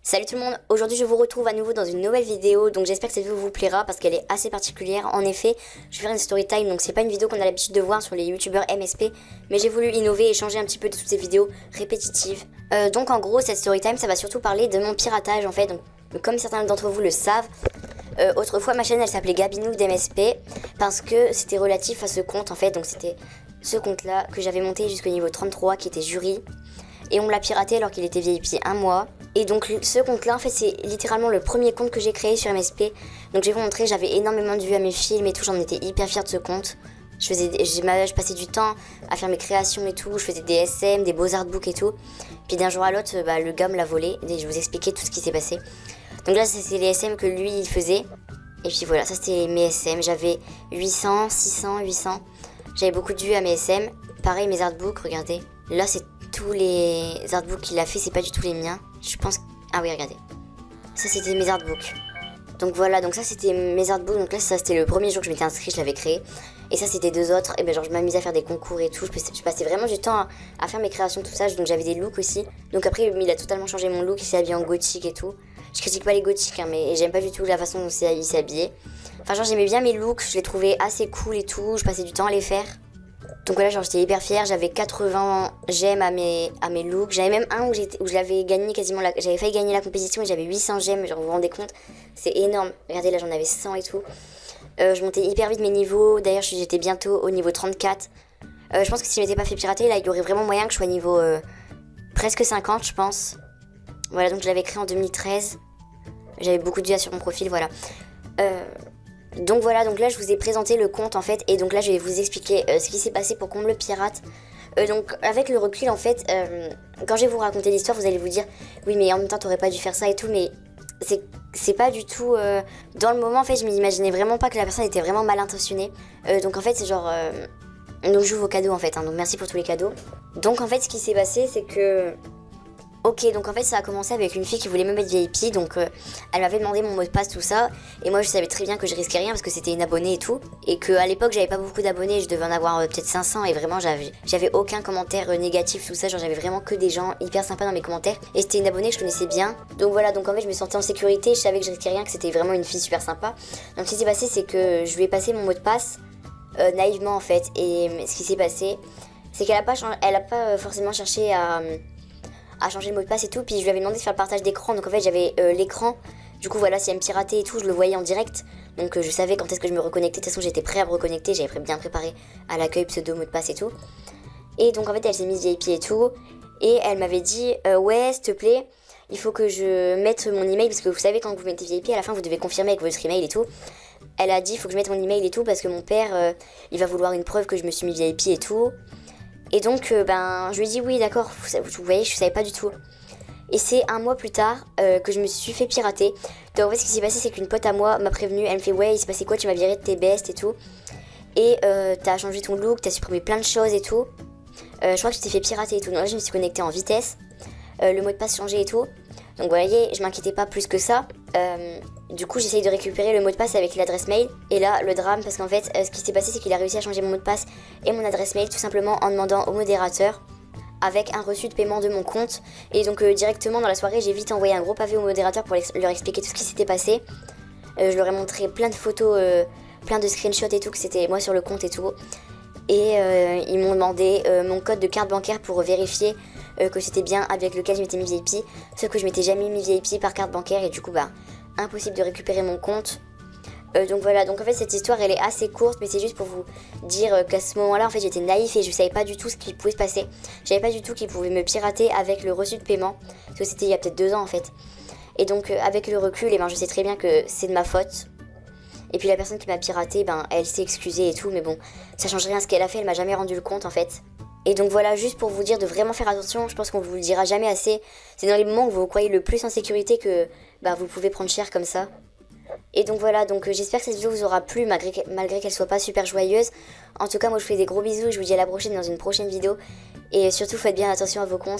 Salut tout le monde, aujourd'hui je vous retrouve à nouveau dans une nouvelle vidéo, donc j'espère que cette vidéo vous plaira parce qu'elle est assez particulière. En effet, je vais faire une story time, donc c'est pas une vidéo qu'on a l'habitude de voir sur les youtubeurs MSP, mais j'ai voulu innover et changer un petit peu de toutes ces vidéos répétitives. Donc en gros, cette story time, ça va surtout parler de mon piratage en fait, donc comme certains d'entre vous le savent. Autrefois ma chaîne elle s'appelait Gabinouk d'MSP parce que c'était relatif à ce compte en fait, donc c'était ce compte là que j'avais monté jusqu'au niveau 33 qui était jury. Et on me l'a piraté alors qu'il était VIP un mois. Et donc ce compte là en fait c'est littéralement le premier compte que j'ai créé sur MSP. Donc je vais vous montrer, j'avais énormément de vues à mes films et tout, j'en étais hyper fière de ce compte. Je passais du temps à faire mes créations et tout, je faisais des SM, des beaux artbooks et tout. Puis d'un jour à l'autre, le gars me l'a volé et je vais vous expliquer tout ce qui s'est passé. Donc là c'est les SM que lui il faisait. Et puis voilà, ça c'était mes SM, j'avais 800, 600, 800. J'avais beaucoup de vues à mes SM. Pareil mes artbooks, regardez. Là c'est tous les artbooks qu'il a fait, c'est pas du tout les miens. Je pense... Ah oui, regardez. Ça, c'était mes artbooks. Donc voilà, donc ça, c'était mes artbooks. Donc là, ça, c'était le premier jour que je m'étais inscrit, je l'avais créé. Et ça, c'était deux autres. Et ben genre, je m'amusais à faire des concours et tout. Je passais vraiment du temps à faire mes créations, tout ça. Donc j'avais des looks aussi. Donc après, il a totalement changé mon look. Il s'est habillé en gothique et tout. Je critique pas les gothiques, hein, mais j'aime pas du tout la façon dont il s'est habillé. Enfin, genre, j'aimais bien mes looks. Je les trouvais assez cool et tout. Je passais du temps à les faire. Donc voilà, genre j'étais hyper fière, j'avais 80 gemmes à mes looks. J'avais même un où je l'avais gagné quasiment, j'avais failli gagner la compétition et j'avais 800 gemmes, genre vous vous rendez compte, c'est énorme. Regardez là j'en avais 100 et tout. Je montais hyper vite mes niveaux, d'ailleurs j'étais bientôt au niveau 34. Je pense que si je m'étais pas fait pirater, là il y aurait vraiment moyen que je sois niveau presque 50 je pense. Voilà, donc je l'avais créé en 2013. J'avais beaucoup de vues sur mon profil, voilà. Donc voilà, donc là je vous ai présenté le compte en fait, et donc là je vais vous expliquer ce qui s'est passé pour qu'on me le pirate. Donc avec le recul en fait, quand je vais vous raconter l'histoire, vous allez vous dire oui mais en même temps t'aurais pas dû faire ça et tout, mais c'est pas du tout... Dans le moment en fait je m'imaginais vraiment pas que la personne était vraiment mal intentionnée. Donc en fait c'est genre... Donc je joue vos cadeaux en fait, hein, donc merci pour tous les cadeaux. Donc en fait ce qui s'est passé c'est que... Ok, donc en fait ça a commencé avec une fille qui voulait me mettre VIP, donc elle m'avait demandé mon mot de passe, tout ça, et moi je savais très bien que je risquais rien parce que c'était une abonnée et tout, et qu'à l'époque j'avais pas beaucoup d'abonnés, je devais en avoir peut-être 500, et vraiment j'avais aucun commentaire négatif, tout ça, genre j'avais vraiment que des gens hyper sympas dans mes commentaires, et c'était une abonnée que je connaissais bien, donc voilà, donc en fait je me sentais en sécurité, je savais que je risquais rien, que c'était vraiment une fille super sympa. Donc ce qui s'est passé c'est que je lui ai passé mon mot de passe, naïvement en fait, et ce qui s'est passé c'est qu'elle a pas forcément cherché à changer le mot de passe et tout, puis je lui avais demandé de faire le partage d'écran, donc en fait j'avais l'écran, du coup voilà, si elle me piratait et tout, je le voyais en direct, donc je savais quand est-ce que je me reconnectais, de toute façon j'étais prêt à me reconnecter, j'avais bien préparé à l'accueil pseudo mot de passe et tout, et donc en fait elle s'est mise VIP et tout, et elle m'avait dit ouais s'il te plaît, il faut que je mette mon email, parce que vous savez quand vous mettez VIP à la fin vous devez confirmer avec votre email et tout. Elle a dit il faut que je mette mon email et tout, parce que mon père il va vouloir une preuve que je me suis mis VIP et tout. Et donc, je lui ai dit oui, d'accord, vous voyez, je savais pas du tout. Et c'est un mois plus tard que je me suis fait pirater. Donc en fait, ce qui s'est passé, c'est qu'une pote à moi m'a prévenu, elle me fait ouais, il s'est passé quoi, tu m'as viré de tes bestes et tout. Et t'as changé ton look, t'as supprimé plein de choses et tout. Je crois que je t'ai fait pirater et tout. Donc là, je me suis connectée en vitesse. Le mot de passe changé et tout. Donc vous voyez, je m'inquiétais pas plus que ça. Du coup, j'essaye de récupérer le mot de passe avec l'adresse mail. Et là, le drame, parce qu'en fait, ce qui s'est passé, c'est qu'il a réussi à changer mon mot de passe et mon adresse mail, tout simplement en demandant au modérateur avec un reçu de paiement de mon compte. Et donc, directement dans la soirée, j'ai vite envoyé un gros pavé au modérateur pour leur expliquer tout ce qui s'était passé. Je leur ai montré plein de photos, plein de screenshots et tout, que c'était moi sur le compte et tout. Et ils m'ont demandé mon code de carte bancaire pour vérifier que c'était bien avec lequel je m'étais mis VIP. Sauf que je m'étais jamais mis VIP par carte bancaire et du coup impossible de récupérer mon compte. Donc voilà, donc en fait cette histoire elle est assez courte, mais c'est juste pour vous dire qu'à ce moment là en fait j'étais naïf et je savais pas du tout ce qui pouvait se passer. Je savais pas du tout qu'ils pouvaient me pirater avec le reçu de paiement, parce que c'était il y a peut-être 2 ans en fait. Et donc avec le recul, je sais très bien que c'est de ma faute. Et puis la personne qui m'a piraté, elle s'est excusée et tout, mais bon, ça change rien à ce qu'elle a fait, elle m'a jamais rendu le compte en fait. Et donc voilà, juste pour vous dire de vraiment faire attention, je pense qu'on vous le dira jamais assez. C'est dans les moments où vous vous croyez le plus en sécurité que vous pouvez prendre cher comme ça. Et donc voilà, donc j'espère que cette vidéo vous aura plu malgré qu'elle soit pas super joyeuse. En tout cas, moi je vous fais des gros bisous, je vous dis à la prochaine dans une prochaine vidéo. Et surtout faites bien attention à vos cons.